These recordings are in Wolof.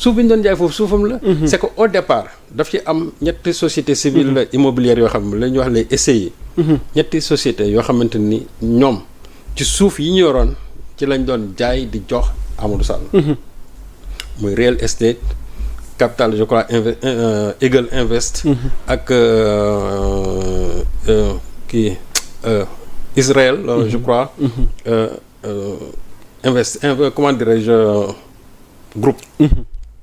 suuf bi ñu doon jaay foofu suufam la. c'est que au départ daf ci am ñetti société civile immobilière yoo xam ne la ñuy wax les SCI. ñetti société yoo xamante ni ñoom ci suuf yi ñu yoroon ci lañ doon jaay di jox Amadou Sall. muy Real Estate Capital je crois Eagle Invest. ak kii Israël je crois. comment dirais-je groupe.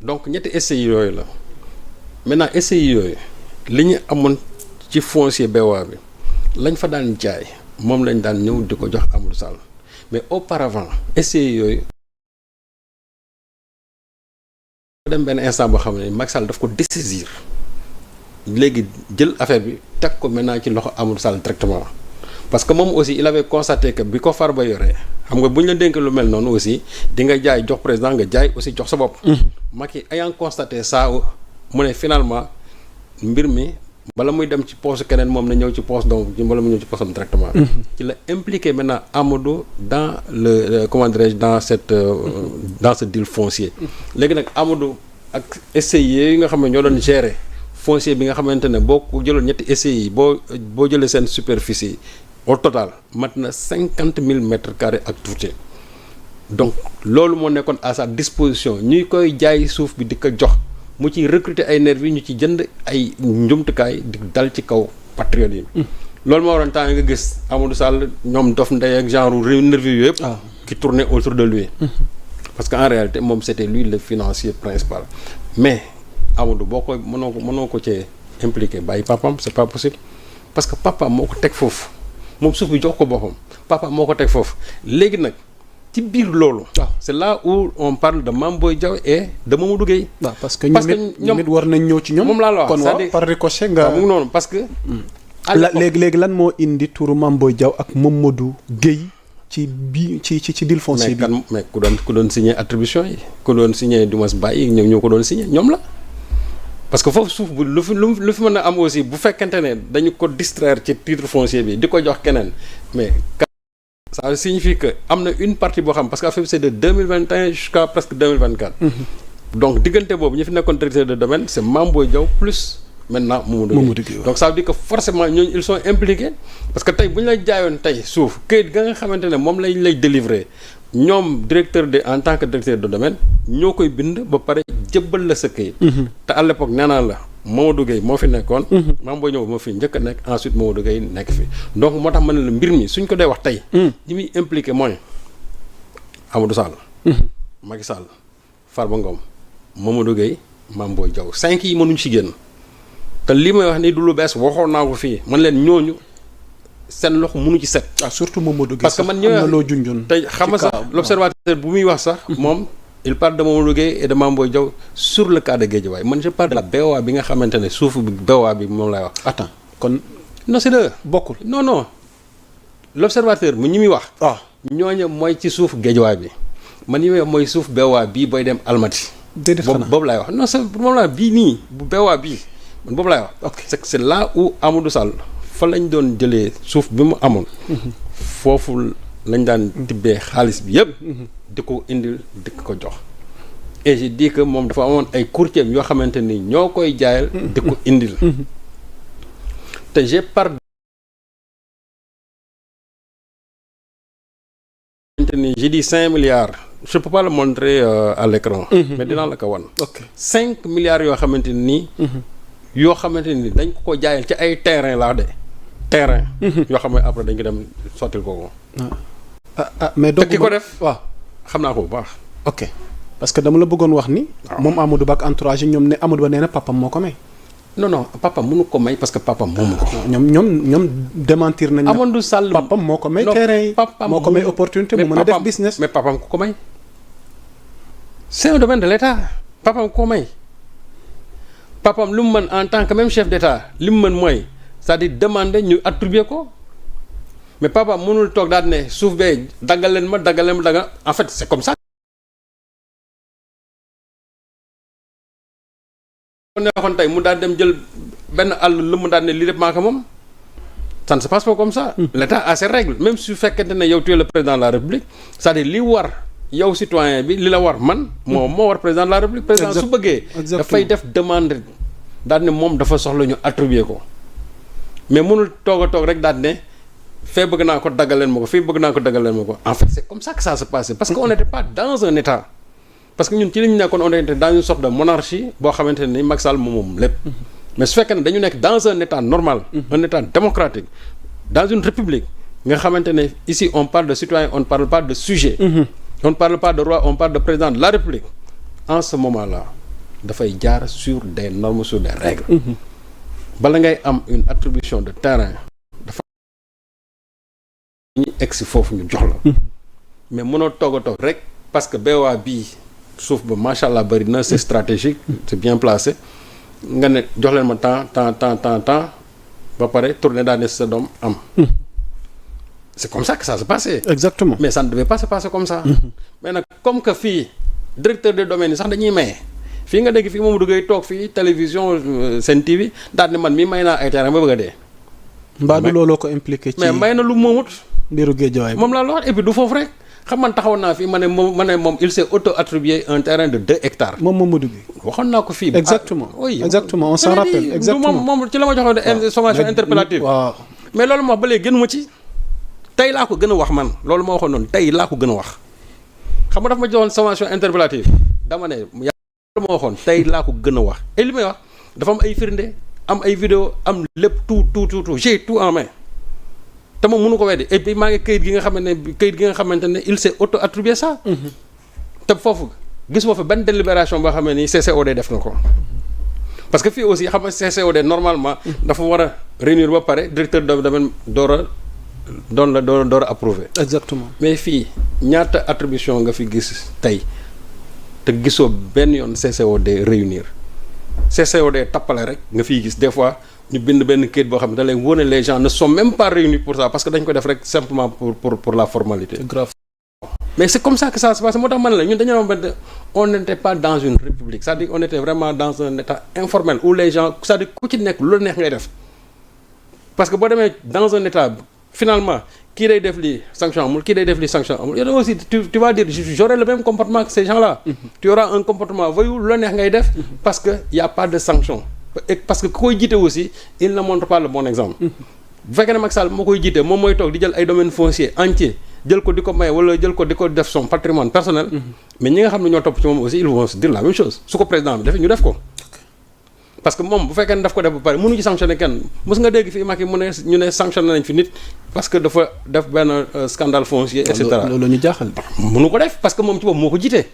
donc ñetti SCI yooyu la maintenant SCI yooyu li ñu amoon ci foncier BOA bi lañ fa daan jaay moom lañ daan ñëw di ko jox Amadou Sall mais auparavant SCI yooyu dem benn instant boo xam ne Macky Sall daf ko dessaisir léegi jël affaire bi teg ko maintenant ci loxo Amadou Sall directement parce que moom aussi il avait constaté que bi ko Farba yoree xam nga bu ñu la dénk lu mel noonu aussi di nga jaay jox président nga jaay aussi jox sa bopp. Macky ayant constaté ça mu ne finalement mbir mi bala muy dem ci poche keneen moom na ñëw ci poche donc bala mu ñëw ci poche am directement. ci la impliqué maintenant Amadou dans le comment dirais-je dans ce deal foncier. léegi nag Amadou ak SCI yi nga xam ne ñoo doon gérer foncier bi nga xamante ne boo ko jëloon ñetti SCI boo jëlee seen superficie au total mat na 50 000 mètres carrés ak tuuti donc loolu moo nekkoon à sa disposition ñuy koy jaay suuf bi di ko jox mu ci recruter ay nervis ñu ci jënd ay njumtukaay di dal ci kaw patriotes yi. loolu moo waroon temps nga gis Amadou Sall ñoom dof ndey ak genre nervis yooyu yëpp. qui tournaient autour de lui. parce que en réalité moom c'était lui le financier principal mais Amadou boo ko mënoo ko cee impliqué bàyyi papam c'est pas possible parce que papa moo ko teg foofu. moom suuf bi jox ko boppam papa moo ko teg foofu léegi nag ci biir loolu. c'est là où on parle de Mame Boye Diao et de Mamadou Gueye. waaw parce que ñoom it war nañ ñëw ci ñoom. moom laa la wax kon waaw par ricochet nga. mu ngi noonu parce que. léegi lan moo indi turu Mame Boye Diao ak Mamadou Gueye ci deal foncier bi. mais ku doon signé attribution yi ku doon signé du mas bàyyi ñoom ñoo ko doon signé ñoom la. parce que foofu suuf bu lu fi mën a am aussi bu fekkente ne dañu ko distraire ci titre foncier bi di ko jox keneen mais ça signifie que am na une partie boo xam parce que affaire bi c'est de 2021 jusqu'à presque 2024. donc diggante boobu ñu fi nekkoon directeur de domaine c'est Mame Boye Diao plus maintenant Mamadou Gueye. donc ça veut dire que forcément ñooñu ils sont impliqués parce que tey bu ñu lay jaayoon tey suuf këyit ga nga xamante ne moom lañ lay délivrer ñoom en tant que directeur de domaine ñoo koy bind ba pare jëbbal la sa këyit. te à l'époque nee naa la Mamadou Gueye moo fi nekkoon. Mame Boye Diao moo fi njëkk a nekk ensuite Mamadou Gueye nekk fi donc moo tax ma ne la mbir mi suñ ko dee wax tey. li muy impliqué mooy Amadou Sall. Macky Sall Farba Ngom Mamadou Gueye Mame Boye Diao 5 yi mënuñ ci génn te li may wax ni du lu bees waxoon naa ko fii man leen ñooñu seen loxo mënu ci set. surtout Mamadou Gueye parce que man ñëwee am na loo junjoon tey xam nga sax l'observateur bu muy wax sax moom. il parle de Mamadou Gueye et de Mame Boye Diao sur le cas de Guédiawaye man je parle de la BOA bi nga xamante ne suufu BOA bi moom laay wax. attends kon. non c'est de bokkul non l'observateur mu ñi muy wax. ñooñu mooy ci suuf Guédiawaye bi man ñi muy wax mooy suuf BOA bii booy dem Almati. déedéet xanaa boobu laay wax non c'est moom laa bii nii bu BOA bii man boobu laay wax. ok c'est là où Amadou Sall fa lañ doon jëlee suuf bi mu amoon. foofu lañ daan tibbee xaalis bi yëpp. di ko indil di ko jox et je dis que moom dafa amoon ay courtiers yoo xamante ni ñoo koy jaayal. di ko indil. te j'ai par ni j'ai dit 5 milliards je peux pas le montrer à l'écran mais dinaa la ko wan. 5 milliards yoo xamante ni. yoo xamante ni dañ ko jaayal ci ay terrain laa de terrain. yoo xam ne après dañ ko dem sottil ko. mais donc ki ko def waaw. xam naa ko bu baax. ok parce que dama la bëggoon wax ni. moom Amadou Ba ak entourage ñoom ne Amadou Ba nee na papam moo ko may. non papam mënu ko may parce que papam moomu ko. ñoom démentir nañ. Amadou Sall papam moo ko may. terrain yi moo ko may opportunité mu mën a def business. mais papam ku ko may. c'est un domaine de l'État papam ku ko may. papam lu mu mën en tant que même chef d'État li mu mën mooy c'est-à-dire demander ñu attribuer ko. mais papa mënul toog daal ne suuf bee daggal leen ma en fait c'est comme ça. bu neexoon tey mu daal dem jël benn àll lu mu daal ne lii def maa ko moom ça ne se passe pas comme ça. l'État a ses règles même su fekkente ne yow tu es le président de la République c'est-à-dire li war yow citoyen bi li la war man moo war président de la république président su bëggee dafay def demande daal ne moom dafa soxla ñu attribuer ko mais mënul toog a toog rek daal ne fee bëgg naa ko daggal leen ma ko fii bëgg naa ko daggal leen ma ko en fait c'est comme ça que ça se passait parce que on n'était pas dans un état parce que ñun ci li ñu nekkoon on était dans une sorte de monarchie boo xamante ne ni Macky Sall moom lépp mais su fekkee ne dañu nekk dans un état normal un état démocratique dans une république nga xamante ne ici on parle de citoyen on ne parle pas de sujet on ne parle pas de roi on parle de président de la république en ce moment là dafay jaar sur des normes sur des règles bala ngay am une attribution de terrain dafa ñu egg si foofu ñu jox la mais mënoo toog a toog rek parce que BOA bii suuf ba macha allah bëri na c'est stratégique c'est bien placé nga ne jox leen ma temps ba pare tourner daal ne sa doom am c'est comme ça que ça se passait. Exactement. Mais ça ne devait pas se passer comme ça. Mais nag comme que fii directeur de domaine yi sax dañuy maye fii nga dégg fii Mamadou Gueye toog fii télévision Sen TV daal ne man mii may naa ay terrain ba bëgg a dee. mbaa du looloo ko impliqué. ci mais may na lu moomut. mbiru Guédiawaye moom laa la wax et puis du foofu rek xam man taxawoon naa fii ma ne moom il s'est auto-attribué un terrain de 2 hectares. moom Mamadou Gueye. waxoon naa ko fii. exactement oui exactement on s'en rappelle. exactement moom ci la ma joxoon sommation interpellative. waaw mais loolu ma wax ba léegi gënuma ci. tey laa ko gën a wax man loolu ma waxoon noonu tey laa ko gën a wax xam nga dafa ma joxoon sommation interpellative dama ne yàlla ma waxoon tey laa ko gën a wax et li may wax dafa am ay firnde am ay vidéo am lépp tout j'ai tout en main te moom mënu ko weddi et puis maa ngi kayit gi nga xamante ne il s'est auto attribué ça te foofu gis ma fa benn délibération boo xam ne nii CCOD def na ko parce que fii aussi xam nga CCOD normalement dafa war a réunir ba pare directeur de domaine door a approuvé. exactement mais fii ñaata attribution nga fi gis tey te gisoo benn yoon CCOD réunir CCOD tappale rek nga fiy gis des fois ñu bind benn kayit boo xam ne da lay wóone les gens ne sont même pas réunis pour ça parce que dañ ko def rek simplement pour la formalité. c'est grave. mais c'est comme ça que ça se passe moo tax man la ñun dañoo on n'était pas dans une république c'est-à-dire on était vraiment dans un état informel où les gens c'est-à-dire ku ci nekk lu la neex ngay def parce que boo demee dans un état finalement kii day def lii sanction amul kii day def lii sanction amul yow aussi tu vas dire j'aurai le même comportement que ces gens-là. Tu auras un comportement voyou lu la neex ngay def. parce que y a pas de sanction. et parce que ku koy jiite aussi il ne montre pas le bon exemple. bu fekkee ne Macky Sall moo koy jiite moom mooy toog di jël ay domaines fonciers entiers jël ko di ko may wala jël ko di ko def son patrimoine personnel. mais ñi nga xam ne ñoo topp ci moom aussi ils vont se dire la même chose su ko président bi defee ñu def ko. parce que moom bu fekkee ne daf ko def ba pare mënuñu ci sanctionner kenn mos nga dégg fii Macky mu ne ñu ne sanctionné nañ fi nit parce que dafa def benn scandale foncier et cetera. loolu ñu jaaxal. mënu ko def parce que moom ci boobu moo ko jiite.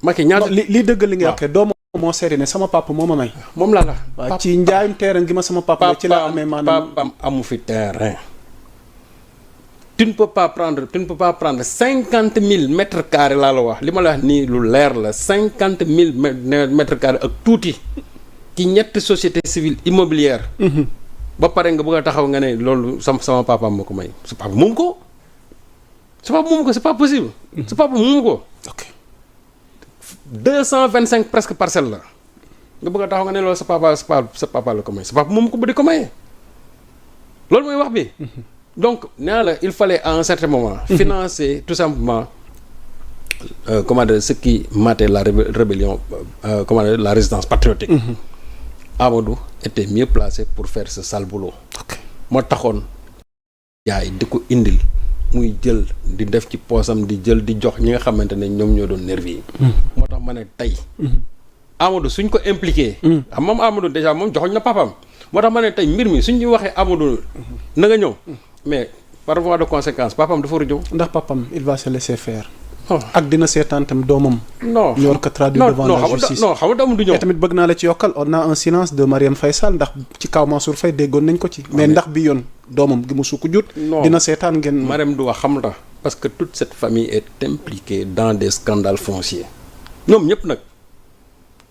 Macky ñaata li dëgg li nga waxee doomu moo seeti ne sama papa moo ma may. moom laa la. waaw ci njaayum terrain gi ma sama papa. ci la amee maanaam papam amu fi terrain. tu ne peux pas prendre 50 000 mètres carrés laa la wax li ma la wax nii lu leer la 50 000 mètres carrés ak tuuti. ci ñetti société civile immobilière. ba pare nga bëgg a taxaw nga ne loolu sama papa moo ko may sa papa moom ko. sa papa moom ko c'est pas possible. sa papa moom ko. ok 225 presque parcelles la. nga bëgg a taxaw nga ne loolu sa papa la ko may sa papa moom ko ba di ko maye. loolu mooy wax bi. donc nee la il fallait à un certain moment. financer tout simplement. Comment dire ce qui matait la rébellion comment dire la résistance patriotique. Amadou était mieux placé pour faire ce sale boulot. moo taxoon yaay di ko indil muy jël di def ci poosam di jël di jox ñi nga xamante ne ñoom ñoo doon nervi yi. moo tax ma ne tey. Amadou suñ ko impliqué. moom Amadou déjà moom joxoñ na papaam. moo tax ma ne tey mbir mi suñ ñu waxee Amadou na nga ñëw mais par voie de conséquence papaam dafa war a ñëw. ndax papaam il va se laisser faire. ak dina seetaan tam doomam. non ñu war ko traduire devant la justice non xam nga doomu du ñëw. te tamit bëgg naa la ci yokkal on a un silence de Marième Faye Sall ndax ci kaw Mansour Faye déggoon nañ ko ci. mais ndax bi yoon doomam gi mu sukk jut. dina seetaan ngeen. Marième du wax xam nga parce que toute cette famille est impliquée dans des scandales fonciers. ñoom ñëpp nag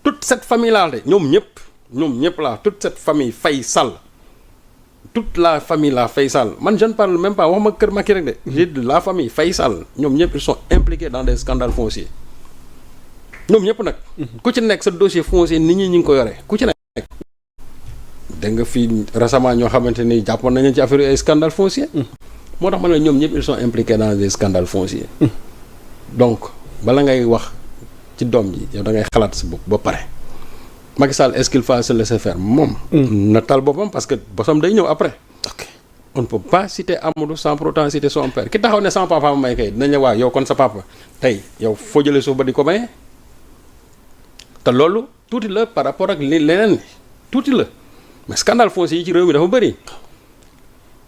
toute cette famille laa de ñoom ñëpp laa toute cette famille Faye Sall. toute la famille la Faye Sall man je ne parle même pas wax ma kër Macky rek de. j'ai dit la famille Faye Sall ñoom ñëpp ils sont impliqués dans des scandales fonciers ñoom ñëpp nag. ku ci nekk sa dossier foncier nit ñi ngi ko yore ku ci nekk. dégg nga fii récemment ñoo xamante ni jàppoon nañu ci affaire ay scandales fonciers. moo tax ma ne ñoom ñëpp ils sont impliqués dans des scandales fonciers. donc bala ngay wax ci doom ji yow da ngay xalaat si bopp ba pare Macky Sall est-ce qu'il faut se laisser faire moom. na tal boppam parce que bosam day ñëw après. ok on ne peut pas citer Amadou sans pour autant citer son père ki taxaw ne sama papa ma may kay dinañ la waa yow kon sa papa tey yow foo jëlee suuf ba di ko maye te loolu tuuti la par rapport ak li leneen tuuti la mais scandale foncier yi ci réew mi dafa bëri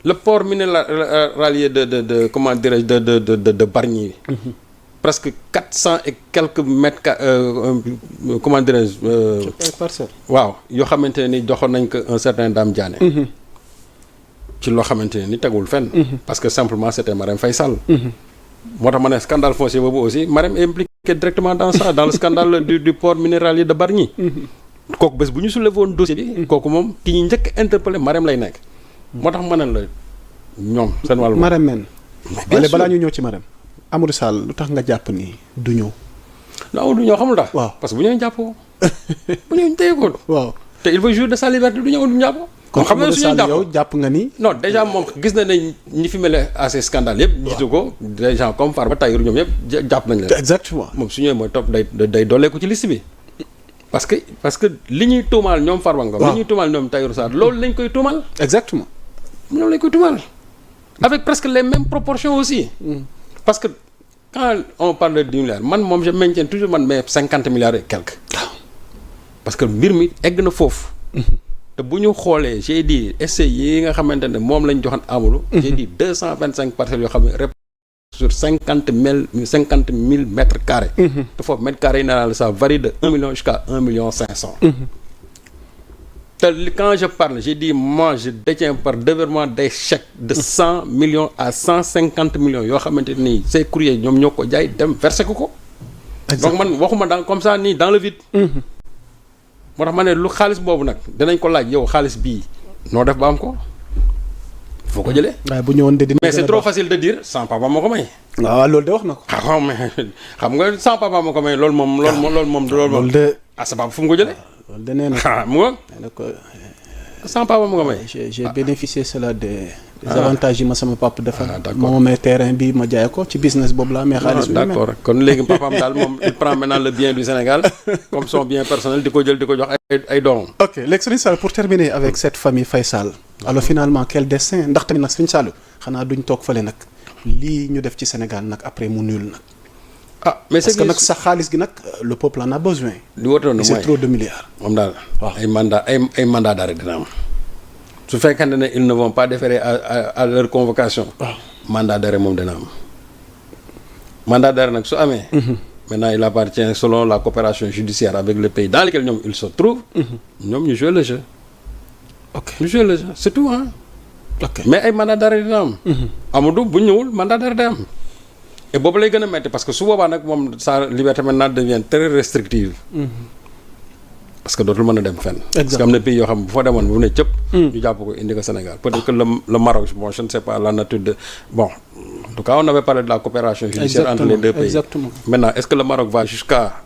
le port minéralier de comment dirais-je de Bargny presque 400 et quelques mètres comment dirais-je waaw yoo xamante ne ni joxoon nañ ko un certain Dame Diané ci loo xamante ne ni tegul fenn parce que simplement c'était Marème Faye Sall moo tax ma ne scandale foncier boobu aussi Marème est impliquée directement dans ça dans le scandale du port minéralier de Bargny kooku bés bu ñu soulevé woon dossier bi kooku moom ki ñu njëkk interpellé Marème lay nekk moo tax ma ne la ñoom seen wàllu Marème men bien sûr balaa ñu ñëw ci Marème Amadou Sall lu tax nga jàpp ni du ñëw non du ñëw xamul tax waaw parce que bu ñëwee jàppoo bu ñëwee téye ko waaw te il veut jouir de sa liberté du ñëw du jàpp kon xam nga Amadou suñu Sall jàpp yow jàpp nga ni non déjà moom gis na ne ñi fi mel à ces scandales yëpp jiitu ko des gens comme Farba Taïru ñoom yëpp jàpp nañ leen exactement moom su ñëwee mooy topp day dooleeku ci liste bi parce que li ñuy tuumaal ñoom Farba Ngom li ñuy tuumaal ñoom Tahirou Sarr loolu lañ koy tuumaal exactement ñoom lañ koy tuumaal avec presque les mêmes proportions aussi parce que quand on parle de 10 milliards man moom je maintiens toujours man mais 50 milliards et quelques parce que mbir mi egg na foofu te bu ñu xoolee j'ai dit essais yi nga xamante ne moom lañ joxoon Amadou j'ai dit 225 parcelles yoo xam ne sur 50 000 mètres carrés te foofu mètres carrés yi naa la ça varie de 1 million jusqu'à 1 million 500 te quand je parle j'ai dit moi je détiens par déverrouillement des chèques de 100 millions à 150 millions yoo xamante nii ces courriers ñoom ñoo ko jaay dem versé ko donc man waxuma dans comme ça nii dans le vide moo tax ma ne lu xaalis boobu nag dinañ ko laaj yow xaalis bii noo def ba am ko foo ko jëlee waaye bu ñëwoon de dina mais c'est trop facile de dire sans papa moo ko may waaw loolu de wax na ko ah mais xam nga sans papa moo ko may loolu moom de sa papa fu mu ko jëlee loolu de nee na mu nga nee na ko sans papa moo ko may j'ai bénéficié cela des avantages yi ma sama papa defal d'accord moo may terrain bi ma jaay ko ci business boobu la mais xaalis bi d'accord kon léegi papaam daal moom il prend maintenant le bien du Sénégal comme son bien personnel di ko jël di ko jox ay doomam ok léegi Serigne Sall pour terminer avec cette famille Faye Sall alors finalement quel destin ndax tamit nag Serigne Sall xanaa duñ toog fële nag lii ñu def ci Sénégal nag après mu nul nag mais parce que nag sa xaalis gi nag le peuple en a besoin li watoon na c'est trop de milliards moom daal waaw ay mandat d'arrêt dina am su fekkante ne ils ne vont pas déférer à leur convocation mandat d'arrêt moom dina am mandat d'arrêt nag su amee maintenant il appartient selon la coopération judiciaire avec le pays dans lequel ñoom ils se trouvent ñoom ñu jouer le jeu ñu jouer le jeu c'est tout mais ay mandat d'arrêt dina am Amadou bu ñëwul mandat d'arrêt day am et boobu lay gën a metti parce que su boobaa nag moom sa liberté maintenant devient très restrictive parce que dootul mën a dem fenn parce que am na pays yoo xam bu fa demoon bu ne cëpp ñu jàpp ko indi ko Sénégal peut-être que le Maroc bon je ne sais pas la nature de bon en tout cas on avait parlé de la coopération judiciaire entre les deux pays maintenant est-ce que le Maroc va jusqu'à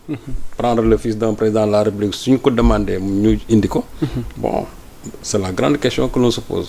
prendre le fils d'un président de la République suñ ko demandé ñu indi ko bon c'est la grande question que l'on se pose